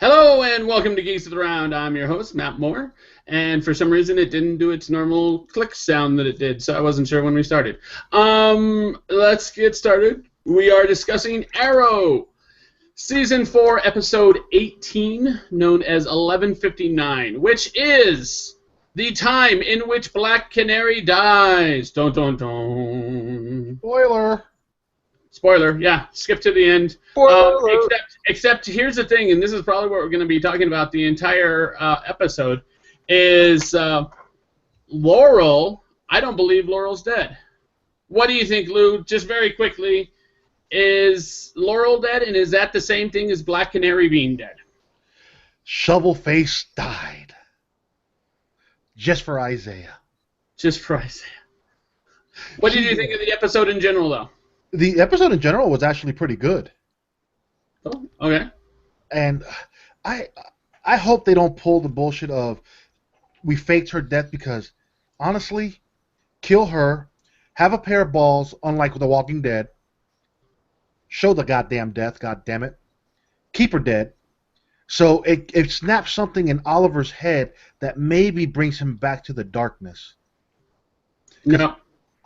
Hello and welcome to Geeks of the Round. I'm your host, Matt Moore, and for some reason it didn't do its normal click sound that it did, so I wasn't sure when we started. Let's get started. We are discussing Arrow, Season 4, Episode 18, known as 1159, which is the time in which Black Canary dies. Dun dun dun. Spoiler, yeah, skip to the end. Except here's the thing, and this is probably what we're going to be talking about the entire episode, is Laurel. I don't believe Laurel's dead. What do you think, Lou? Just very quickly, is Laurel dead, and is that the same thing as Black Canary being dead? Shovelface died. Just for Isaiah. Just for Isaiah. What did you think of the episode in general, though? The episode in general was actually pretty good. Oh, okay. And I hope they don't pull the bullshit of we faked her death because, honestly, kill her, have a pair of balls, unlike The Walking Dead, show the goddamn death, goddammit, keep her dead, so it snaps something in Oliver's head that maybe brings him back to the darkness. No.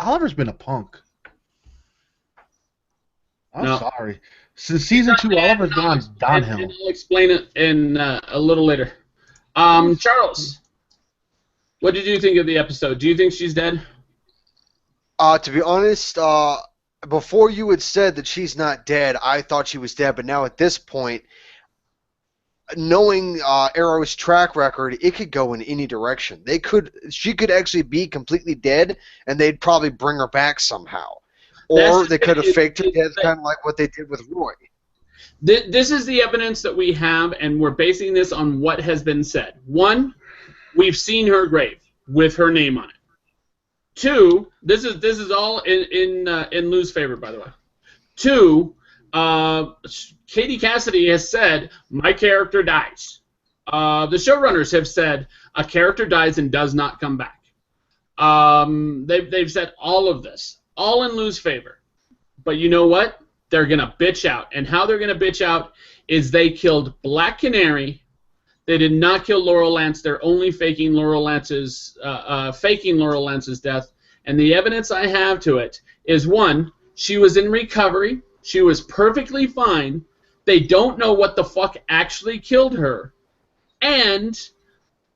Oliver's been a punk. I'm sorry. Since season 2, Oliver's gone downhill. And I'll explain it in a little later. Charles, what did you think of the episode? Do you think she's dead? To be honest, before you had said that she's not dead, I thought she was dead. But now at this point, knowing Arrow's track record, it could go in any direction. She could actually be completely dead, and they'd probably bring her back somehow. Or they could have faked her death, kind of like what they did with Roy. This is the evidence that we have, and we're basing this on what has been said. 1, we've seen her grave with her name on it. 2, this is all in Lou's favor, by the way. 2, Katie Cassidy has said, my character dies. The showrunners have said, a character dies and does not come back. They've said all of this. All in Lou's favor. But you know what? They're going to bitch out. And how they're going to bitch out is they killed Black Canary. They did not kill Laurel Lance. They're only faking Laurel Lance's death. And the evidence I have to it is, 1, she was in recovery. She was perfectly fine. They don't know what the fuck actually killed her. And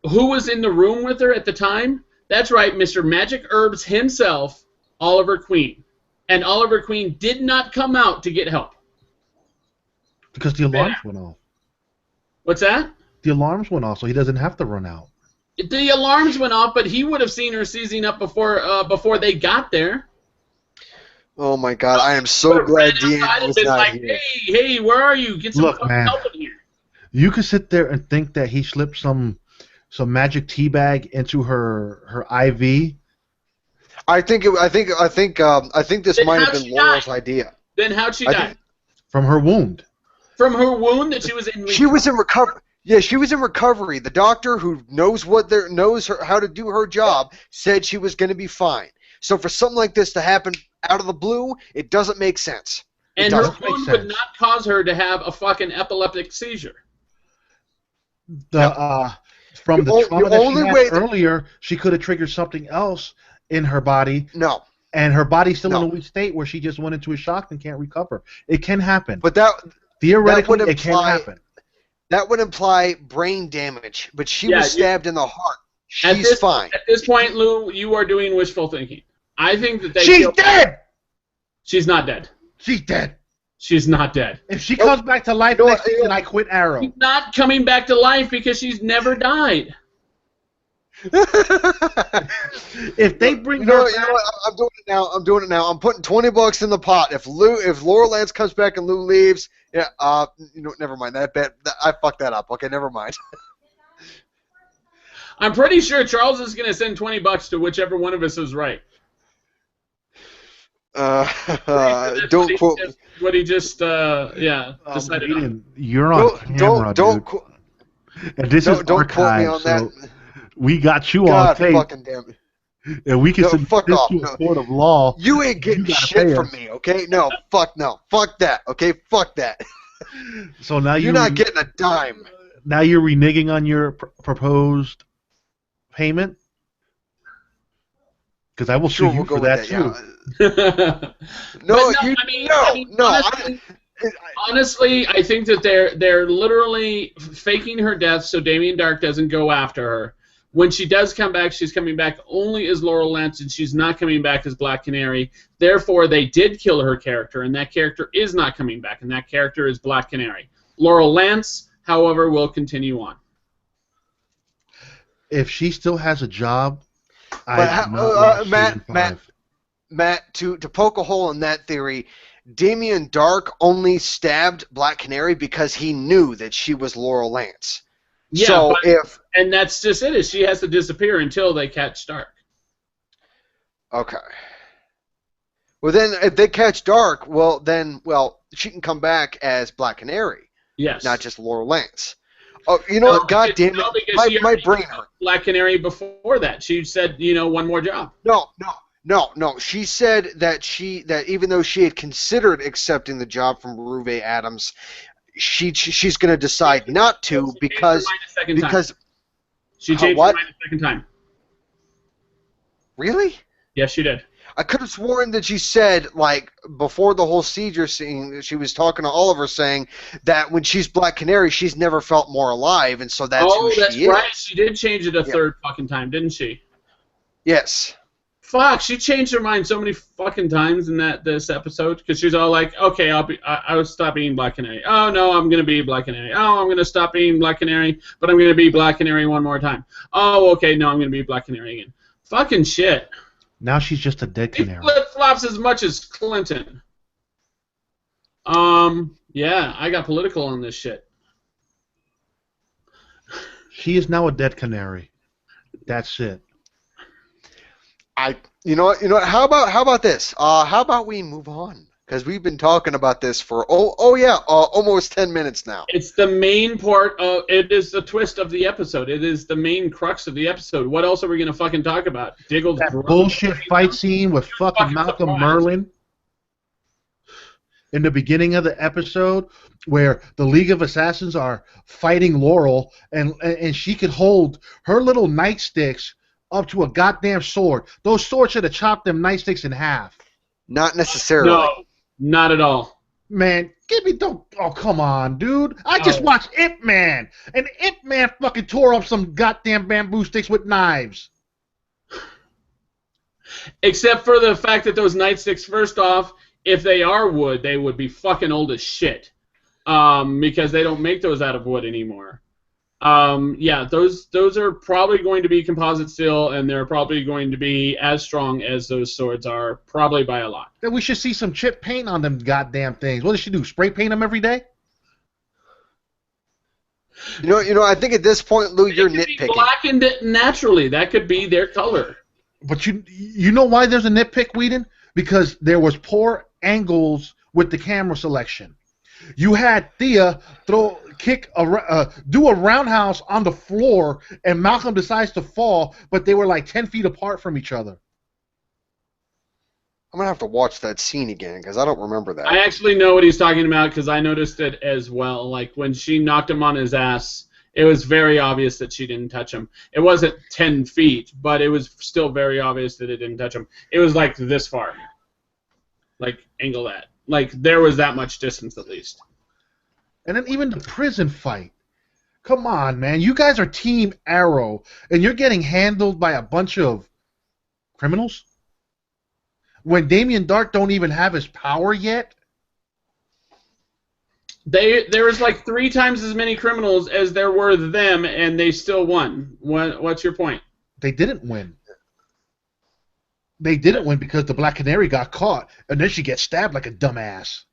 who was in the room with her at the time? That's right, Mr. Magic Herbs himself, Oliver Queen. And Oliver Queen did not come out to get help. Because the alarms went off. What's that? The alarms went off, so he doesn't have to run out. The alarms went off, but he would have seen her seizing up before they got there. Oh my God! I am so glad Deanna was not here. Hey, where are you? Get some help in here. You could sit there and think that he slipped some magic tea bag into her IV. I think this might have been Laurel's idea. Then how'd she die? From her wound. From her wound that she was in. She was in recovery. Yeah, she was in recovery. The doctor who knows how to do her job said she was going to be fine. So for something like this to happen out of the blue, it doesn't make sense. And her wound would not cause her to have a fucking epileptic seizure. From the trauma that she had earlier, she could have triggered something else in her body. No. And her body's still in a weak state where she just went into a shock and can't recover. It can happen. But theoretically, it can happen. That would imply brain damage, but she was stabbed in the heart. She's fine. At this point, Lou, you are doing wishful thinking. I think that She's dead! She's not dead. She's dead. She's not dead. If she comes back to life next season, I quit Arrow. She's not coming back to life because she's never died. If they bring her back, I'm doing it now. I'm putting $20 in the pot. If Laurel Lance comes back and Lou leaves, never mind that bet. I fucked that up. Okay, never mind. I'm pretty sure Charles is going to send $20 to whichever one of us is right. Don't quote me. What he just decided on. You're on camera, dude. And this is don't quote me on that. So we got you on tape. God fucking damn it. And we can submit this to a court of law. You ain't getting shit from me, okay? No. Fuck that, okay? Fuck that. So now you're not getting a dime. Now you're reneging on your proposed payment? Because I will sue you for that too. Honestly, I think that they're literally faking her death so Damien Dark doesn't go after her. When she does come back, she's coming back only as Laurel Lance, and she's not coming back as Black Canary. Therefore, they did kill her character, and that character is not coming back, and that character is Black Canary. Laurel Lance, however, will continue on. If she still has a job, Matt, to poke a hole in that theory, Damien Dark only stabbed Black Canary because he knew that she was Laurel Lance. Yeah, so and that's just it. Is she has to disappear until they catch Dark. Okay. Well, then if they catch Dark, she can come back as Black Canary. Yes. Not just Laurel Lance. Oh, you know what? God damn it! My brain hurt. Black Canary before that, she said, one more job. No. She said that even though she had considered accepting the job from Ruve Adams, she's going to decide not to because she changed her mind a second time. Really? Yes, she did. I could have sworn that she said, like, before the whole seizure scene, she was talking to Oliver saying that when she's Black Canary, she's never felt more alive, and so that's who she is. Oh, that's right. She did change it a third fucking time, didn't she? Yes. Fuck, she changed her mind so many fucking times in this episode, because she's all like, okay, I'll stop being Black Canary. Oh, no, I'm going to be Black Canary. Oh, I'm going to stop being Black Canary, but I'm going to be Black Canary one more time. Oh, okay, no, I'm going to be Black Canary again. Fucking shit. Now she's just a dead canary. He flip-flops as much as Clinton. Yeah, I got political on this shit. She is now a dead canary. That's it. You know what? How about this? How about we move on? Because we've been talking about this for almost 10 minutes now. It's the main part of it. Is the twist of the episode. It is the main crux of the episode. What else are we gonna fucking talk about? Diggle's that bullshit fight scene with fucking Malcolm Merlyn in the beginning of the episode, where the League of Assassins are fighting Laurel, and she could hold her little nightsticks up to a goddamn sword. Those swords should have chopped them nightsticks in half. Not necessarily. No. Not at all. Man, come on, dude. I just watched Ip Man, and Ip Man fucking tore up some goddamn bamboo sticks with knives. Except for the fact that those nightsticks, first off, if they are wood, they would be fucking old as shit. Because they don't make those out of wood anymore. Yeah, those are probably going to be composite steel, and they're probably going to be as strong as those swords are, probably by a lot. Then we should see some chip paint on them goddamn things. What does she do? Spray paint them every day? You know. I think at this point, Lou, you're nitpicking. Be blackened naturally. That could be their color. But you know why there's a nitpick, Whedon? Because there was poor angles with the camera selection. You had Thea do a roundhouse on the floor, and Malcolm decides to fall, but they were like 10 feet apart from each other. I'm going to have to watch that scene again, because I don't remember that. I actually know what he's talking about, because I noticed it as well. Like, when she knocked him on his ass, it was very obvious that she didn't touch him. It wasn't 10 feet, but it was still very obvious that it didn't touch him. It was like this far. Like, angle that. Like, there was that much distance, at least. And then even the prison fight. Come on, man. You guys are Team Arrow, and you're getting handled by a bunch of criminals? When Damien Dark don't even have his power yet? There was like 3 times as many criminals as there were them, and they still won. What's your point? They didn't win. They didn't win because the Black Canary got caught, and then she gets stabbed like a dumbass.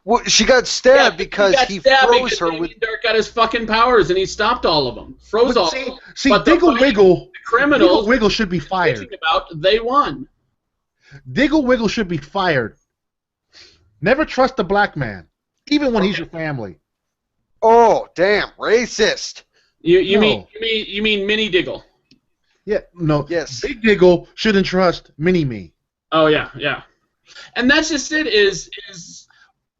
Well, she got stabbed because he froze her with. Dark got his fucking powers, and he stopped all of them. Froze all. See, Diggle Wiggle. The criminals. Diggle Wiggle should be fired. They won. Diggle Wiggle should be fired. Never trust a black man, even when he's your family. Oh, damn, racist. You mean Mini Diggle? Yeah, no. Yes. Big Diggle shouldn't trust Mini Me. Oh yeah. And that's just it. Is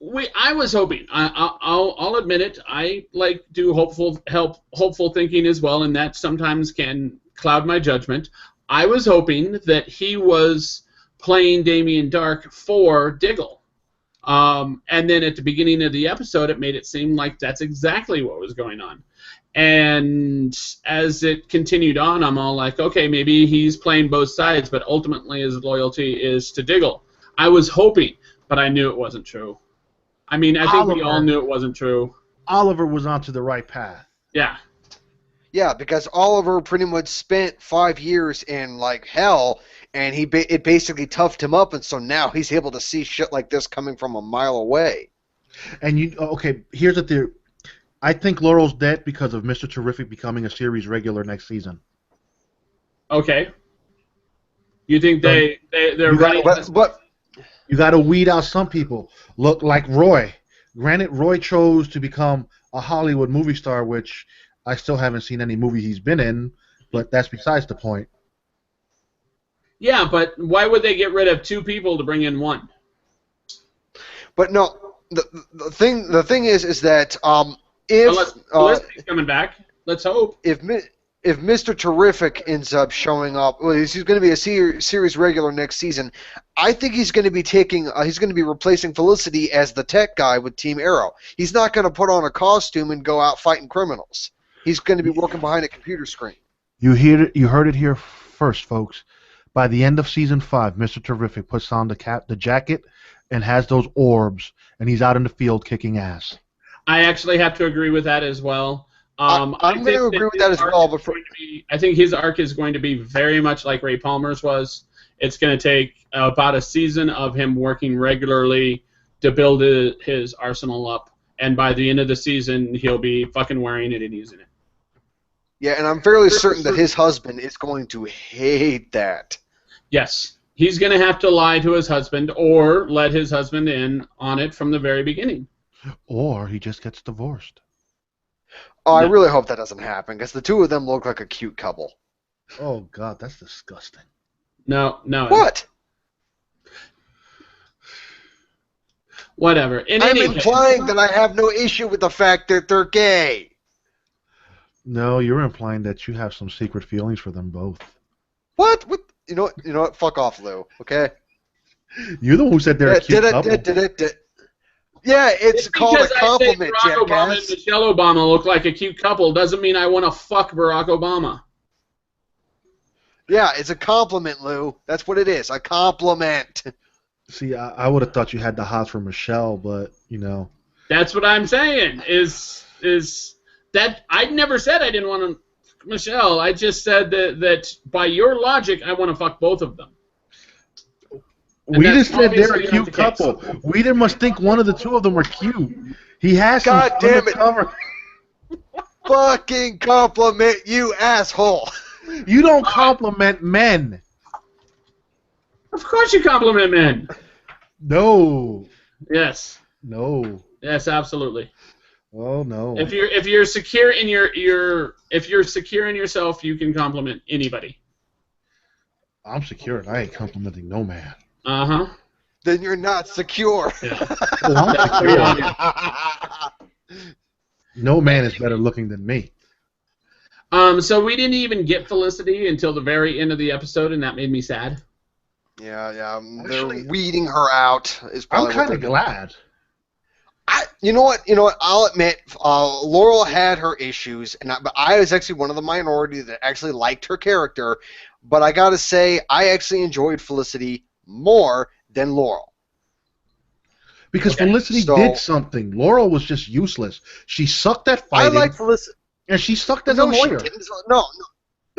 I was hoping. I'll admit it. I do hopeful thinking as well, and that sometimes can cloud my judgment. I was hoping that he was playing Damien Dark for Diggle. And then at the beginning of the episode, it made it seem like that's exactly what was going on. And as it continued on, I'm all like, okay, maybe he's playing both sides, but ultimately his loyalty is to Diggle. I was hoping, but I knew it wasn't true. I mean, I think we all knew it wasn't true. Oliver was onto the right path. Yeah. Yeah, because Oliver pretty much spent 5 years in like hell, and it basically toughed him up, and so now he's able to see shit like this coming from a mile away. And here's the theory. I think Laurel's dead because of Mr. Terrific becoming a series regular next season. Okay. You think they're running? But you got to weed out some people. Look like Roy. Granted, Roy chose to become a Hollywood movie star, which I still haven't seen any movie he's been in, but that's besides the point. Yeah, but why would they get rid of 2 people to bring in 1? But no, the thing is that if unless Felicity's coming back, let's hope. If Mr. Terrific ends up showing up, well, he's going to be a series regular next season. I think he's going to be he's going to be replacing Felicity as the tech guy with Team Arrow. He's not going to put on a costume and go out fighting criminals. He's going to be working behind a computer screen. You heard it here first, folks. By the end of season 5, Mr. Terrific puts on the jacket and has those orbs, and he's out in the field kicking ass. I actually have to agree with that as well. I'm going to agree with that as well. But I think his arc is going to be very much like Ray Palmer's was. It's going to take about a season of him working regularly to build his arsenal up, and by the end of the season, he'll be fucking wearing it and using it. Yeah, and I'm fairly certain that his husband is going to hate that. Yes. He's going to have to lie to his husband or let his husband in on it from the very beginning. Or he just gets divorced. Oh, no. I really hope that doesn't happen, because the 2 of them look like a cute couple. Oh, God, that's disgusting. No. What? Whatever. I'm implying that I have no issue with the fact that they're gay. No, you're implying that you have some secret feelings for them both. What? You know what? Fuck off, Lou. Okay. You're the one who said they're a cute couple. Yeah, it's called a compliment, Barack Obama and Michelle Obama look like a cute couple doesn't mean I want to fuck Barack Obama. Yeah, it's a compliment, Lou. That's what it is. A compliment. See, I would have thought you had the hots for Michelle, but That's what I'm saying. Is that I never said I didn't want to Michelle. I just said that by your logic, I want to fuck both of them. We just said they're a cute couple. We must think one of the 2 of them are cute. He has God some damn it! Cover. Fucking compliment, you asshole! You don't compliment men. Of course you compliment men. No. Yes. No. Yes, absolutely. Oh no. If you're secure in if you're secure in yourself, you can compliment anybody. I'm secure and I ain't complimenting no man. Uh-huh. Then you're not secure. Yeah. I'm secure. No man is better looking than me. So we didn't even get Felicity until the very end of the episode, and that made me sad. Yeah. They're weeding her out. I'm kind of glad. You know what? I'll admit, Laurel had her issues, but I was actually one of the minority that actually liked her character. But I gotta say, I actually enjoyed Felicity more than Laurel. Because Felicity did something. Laurel was just useless. She sucked at fighting. I like Felicity. And she sucked as a lawyer.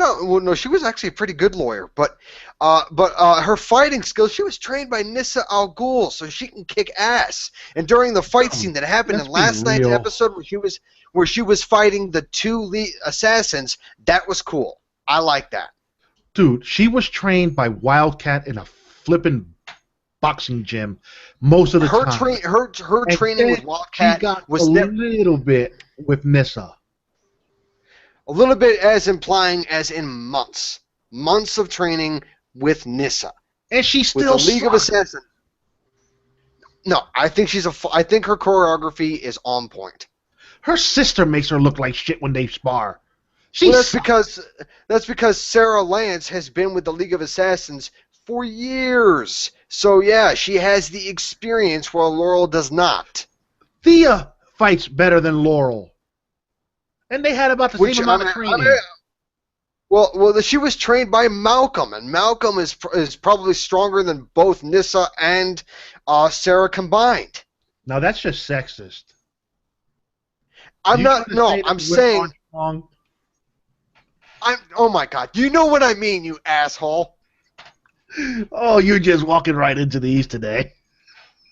No, she was actually a pretty good lawyer, but her fighting skills, she was trained by Nissa Al Ghul, so she can kick ass. And during the fight scene that happened in last night's episode, where she was fighting the 2 lead assassins, that was cool. I like that. Dude, she was trained by Wildcat in a flippin' boxing gym most of the time. Her training with Wildcat was a little bit with Nissa. A little bit as implying as in months. Months of training with Nissa. And she still with the League of Assassins. No, I think I think her choreography is on point. Her sister makes her look like shit when they spar. Well, that's because Sarah Lance has been with the League of Assassins for years. So yeah, she has the experience while Laurel does not. Thea fights better than Laurel, and they had about the same amount of training. Well, she was trained by Malcolm, and Malcolm is probably stronger than both Nyssa and Sarah combined. Now that's just sexist. I'm not. No, I'm saying. Oh my God! You know what I mean, you asshole. Oh, you're just walking right into these today.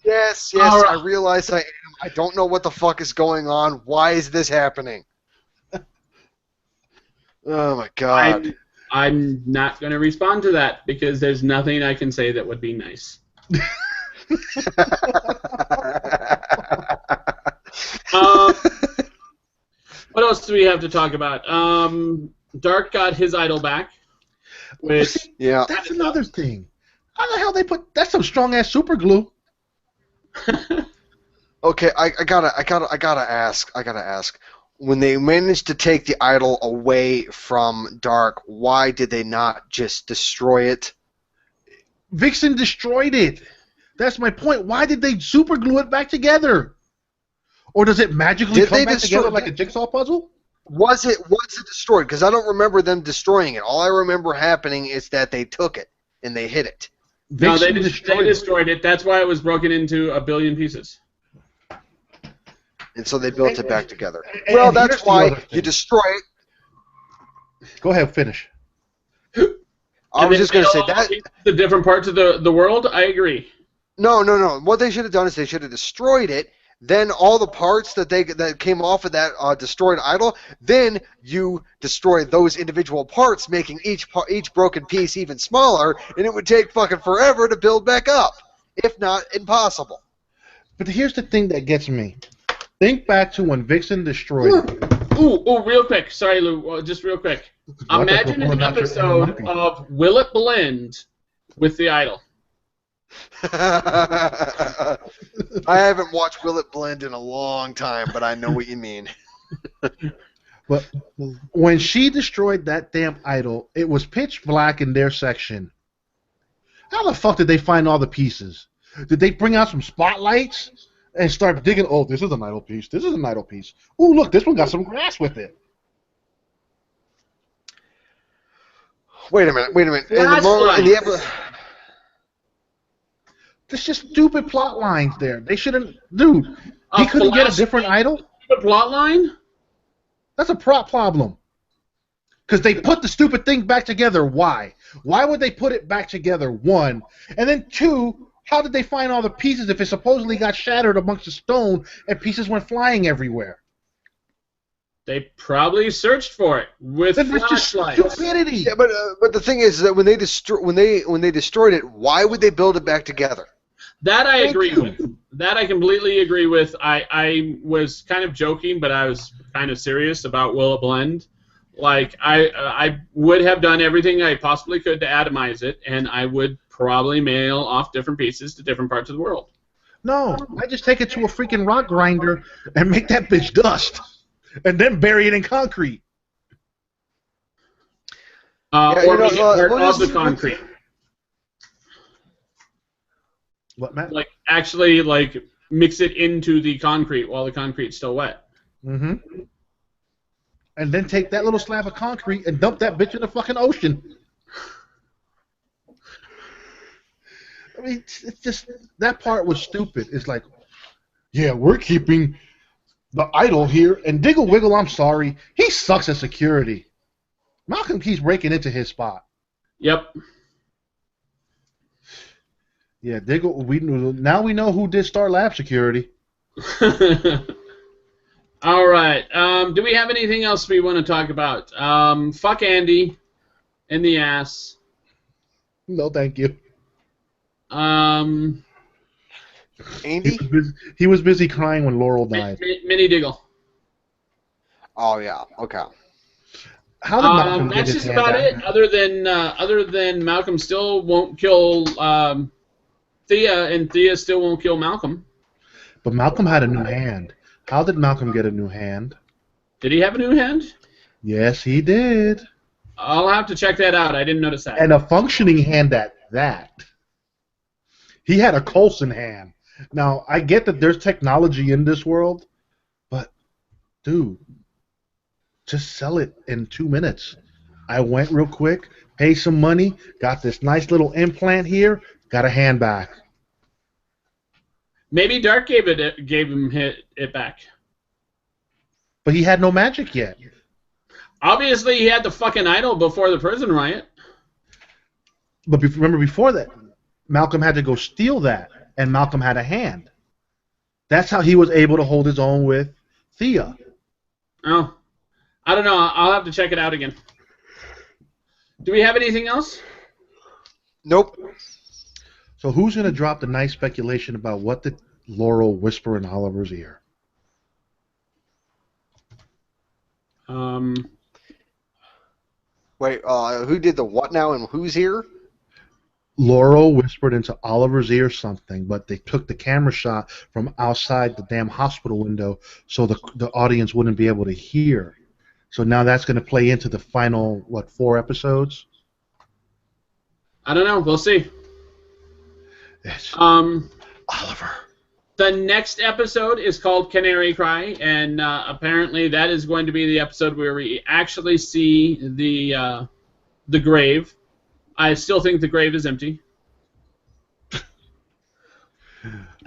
Yes, right. I realize I am. I don't know what the fuck is going on. Why is this happening? Oh my God. I'm not going to respond to that because there's nothing I can say that would be nice. What else do we have to talk about? Dark got his idol back. Which, yeah, that's another thing. How the hell they put? That's some strong ass super glue. Okay, I gotta ask. When they managed to take the idol away from Dark, why did they not just destroy it? Vixen destroyed it. That's my point. Why did they super glue it back together? Or does it magically come back together like a jigsaw puzzle? Was it destroyed? Because I don't remember them destroying it. All I remember happening is that they took it and they hit it. No, they destroyed it. That's why it was broken into a billion pieces. And so they built it back together. Well, that's why you destroy it. Go ahead, finish. I was just going to say that. The different parts of the world, I agree. No. What they should have done is they should have destroyed it. Then all the parts that came off of that destroyed idol, then you destroy those individual parts, making each broken piece even smaller, and it would take fucking forever to build back up, if not impossible. But here's the thing that gets me. Think back to when Vixen destroyed it. Ooh, real quick. Sorry, Lou, just real quick. Imagine an episode of Will It Blend with the idol. I haven't watched Will It Blend in a long time, but I know what you mean. But when she destroyed that damn idol, it was pitch black in their section. How the fuck did they find all the pieces? Did they bring out some spotlights and start digging? Oh, this is an idol piece. This is an idol piece. Oh, look, this one got some grass with it. Wait a minute. There's just stupid plot lines there. They shouldn't... Dude, he couldn't get a different idol? The plot line? That's a prop problem. Because they put the stupid thing back together. Why? Why would they put it back together, one? And then two, how did they find all the pieces if it supposedly got shattered amongst the stone and pieces went flying everywhere? They probably searched for it with flashlights. Stupidity. Yeah, but the thing is that when they destroyed it, why would they build it back together? That I agree with. That I completely agree with. I was kind of joking, but I was kind of serious about Will It Blend. Like I would have done everything I possibly could to atomize it, and I would probably mail off different pieces to different parts of the world. No, I just take it to a freaking rock grinder and make that bitch dust. And then bury it in concrete. Or make it part of the concrete. What, Matt? Like, actually, like, mix it into the concrete while the concrete's still wet. Mm-hmm. And then take that little slab of concrete and dump that bitch in the fucking ocean. I mean, it's just... That part was stupid. It's like, yeah, we're keeping... the idol here, and Diggle Wiggle, I'm sorry, he sucks at security. Malcolm keeps breaking into his spot. Yep. Yeah, Diggle. Now we know who did Star Lab security. All right. Do we have anything else we want to talk about? Fuck Andy in the ass. No, thank you. Andy? He was busy crying when Laurel died. Mini Diggle. Oh yeah. Okay. How did Malcolm that's just about it. Other than Malcolm still won't kill Thea, and Thea still won't kill Malcolm. But Malcolm had a new hand. How did Malcolm get a new hand? Did he have a new hand? Yes, he did. I'll have to check that out. I didn't notice that. And a functioning hand at that. He had a Coulson hand. Now, I get that there's technology in this world, but, dude, just sell it in 2 minutes. I went real quick, paid some money, got this nice little implant here, got a hand back. Maybe Dark gave him it back. But he had no magic yet. Obviously, he had the fucking idol before the prison riot. But remember, before that, Malcolm had to go steal that, and Malcolm had a hand. That's how he was able to hold his own with Thea. Oh, I don't know. I'll have to check it out again. Do we have anything else? Nope. So who's going to drop the nice speculation about what did Laurel whisper in Oliver's ear? Wait, who did the what now and who's here? Laurel whispered into Oliver's ear something, but they took the camera shot from outside the damn hospital window so the audience wouldn't be able to hear. So now that's going to play into the final, 4 episodes? I don't know. We'll see. Oliver. The next episode is called Canary Cry, and apparently that is going to be the episode where we actually see the grave. I still think the grave is empty.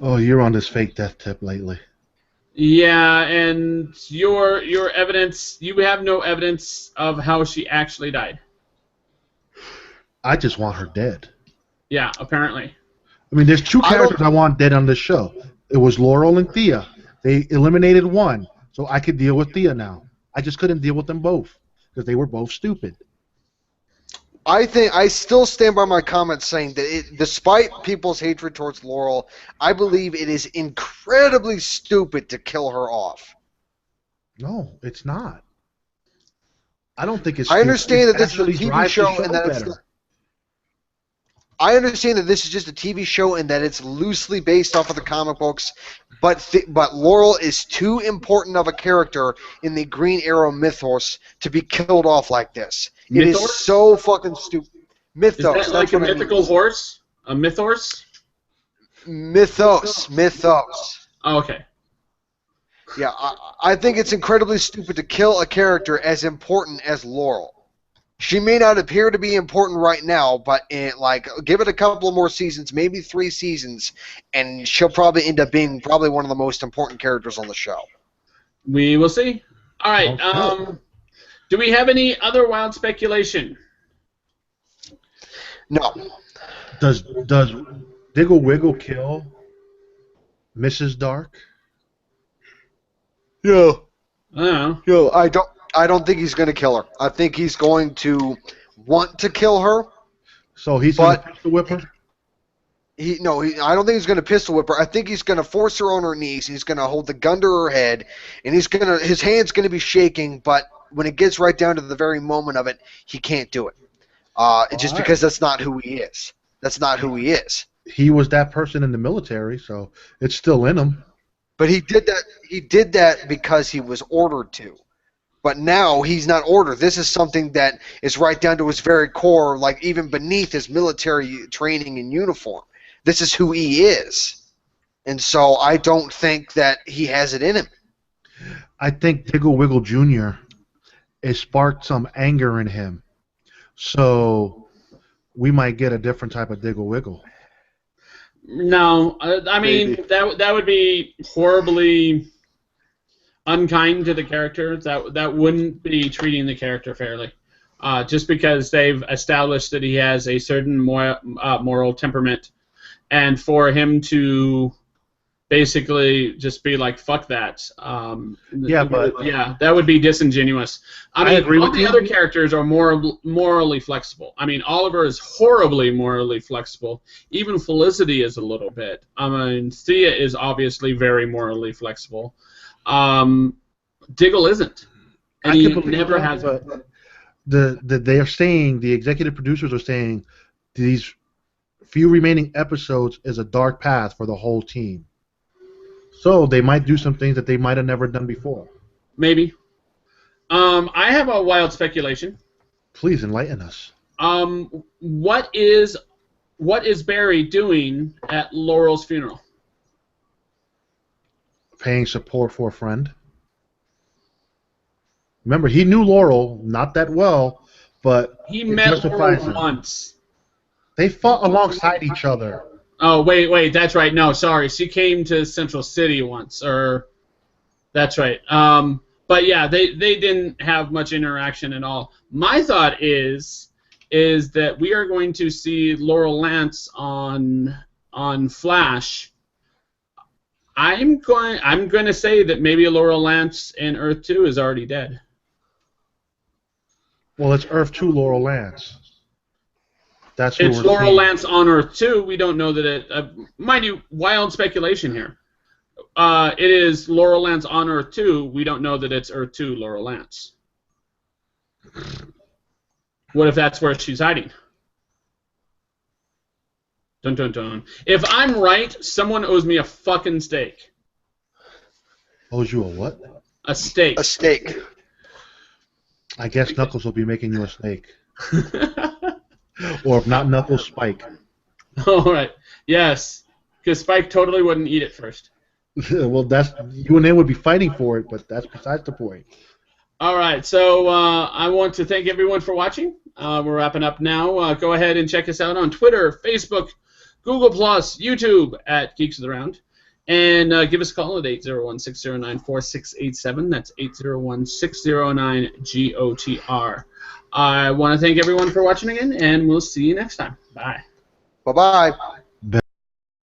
Oh, you're on this fake death tip lately. Yeah, and your evidence, you have no evidence of how she actually died. I just want her dead. Yeah, apparently. I mean, there's 2 characters I want dead on this show. It was Laurel and Thea. They eliminated one, so I could deal with Thea now. I just couldn't deal with them both because they were both stupid. I still stand by my comment saying that despite people's hatred towards Laurel, I believe it is incredibly stupid to kill her off. No, it's not. I don't think it's. I understand that this is a actually TV drives the show and that it's. better. I understand that this is just a TV show and that it's loosely based off of the comic books, but Laurel is too important of a character in the Green Arrow mythos to be killed off like this. It Mythos? is so fucking stupid. Mythos. Is that like a mythical horse? A mythorse? Mythos. Oh, okay. Yeah, I think it's incredibly stupid to kill a character as important as Laurel. She may not appear to be important right now, but give it a couple more seasons, maybe 3 seasons, and she'll probably end up being probably one of the most important characters on the show. We will see. All right. Okay. Do we have any other wild speculation? No. Does Diggle Wiggle kill Mrs. Dark? Yeah. I don't know. Yo, I don't think he's going to kill her. I think he's going to want to kill her. So he's going to pistol whip her? I don't think he's going to pistol whip her. I think he's going to force her on her knees. He's going to hold the gun to her head, and his hand's going to be shaking. But when it gets right down to the very moment of it, he can't do it. Because that's not who he is. That's not who he is. He was that person in the military, so it's still in him. But he did that. He did that because he was ordered to. But now he's not ordered. This is something that is right down to his very core, like even beneath his military training and uniform. This is who he is. And so I don't think that he has it in him. I think Diggle Wiggle Jr. has sparked some anger in him. So we might get a different type of Diggle Wiggle. No, I mean that would be horribly unkind to the character. That wouldn't be treating the character fairly. Just because they've established that he has a certain moral temperament, and for him to basically just be like, fuck that. That would be disingenuous. I mean, agree all with the you. other characters are morally flexible. I mean, Oliver is horribly morally flexible. Even Felicity is a little bit. I mean, Thea is obviously very morally flexible. Diggle isn't. And he never has. They are saying, the executive producers are saying, these few remaining episodes is a dark path for the whole team. So they might do some things that they might have never done before. Maybe. I have a wild speculation. Please enlighten us. What is Barry doing at Laurel's funeral? Paying support for a friend. Remember, he knew Laurel not that well, but he it met justifies Laurel him. once. They fought alongside each other. Oh, wait, that's right. No, sorry. She came to Central City once, or that's right. But yeah, they didn't have much interaction at all. My thought is that we are going to see Laurel Lance on Flash. I'm going to say that maybe Laurel Lance in Earth 2 is already dead. Well, it's Earth 2 Laurel Lance. That's who it's we're Laurel seeing. Lance on Earth 2. We don't know that it. Mind you, wild speculation here. It is Laurel Lance on Earth 2. We don't know that it's Earth 2 Laurel Lance. What if that's where she's hiding? Dun dun dun. If I'm right, someone owes me a fucking steak. Owes you a what? A steak. A steak. I guess Knuckles will be making you a steak. Or if not Knuckles, Spike. All right. Yes, because Spike totally wouldn't eat it first. Well, that's you and him would be fighting for it, but that's besides the point. All right, so I want to thank everyone for watching. We're wrapping up now. Go ahead and check us out on Twitter, Facebook, Google+, YouTube at Geeks of the Round. And give us a call at 801-609-4687. That's 801-609-GOTR. I want to thank everyone for watching again, and we'll see you next time. Bye. Bye-bye.